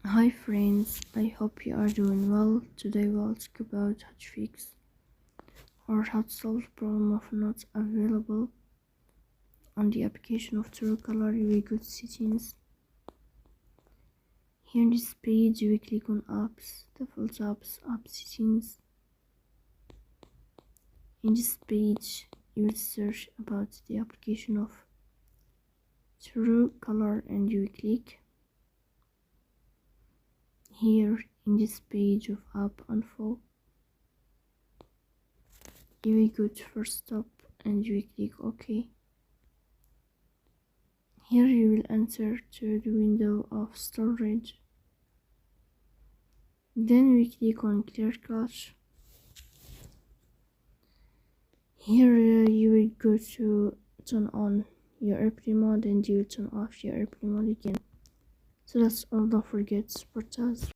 Hi friends, I hope you are doing well. Today we'll talk about how to fix or how to solve the problem of not available on the application of Truecaller. We go to settings. Here in this page we click on apps, default apps, app settings. In this page you will search about the application of Truecaller and you click. Here in this page of app info you will go to first stop and you click OK. Here you will enter to the window of storage. Then we click on clear cache. Here you will go to turn on your airplane mode and you will turn off your airplane mode again. So that's all, don't forget to support us.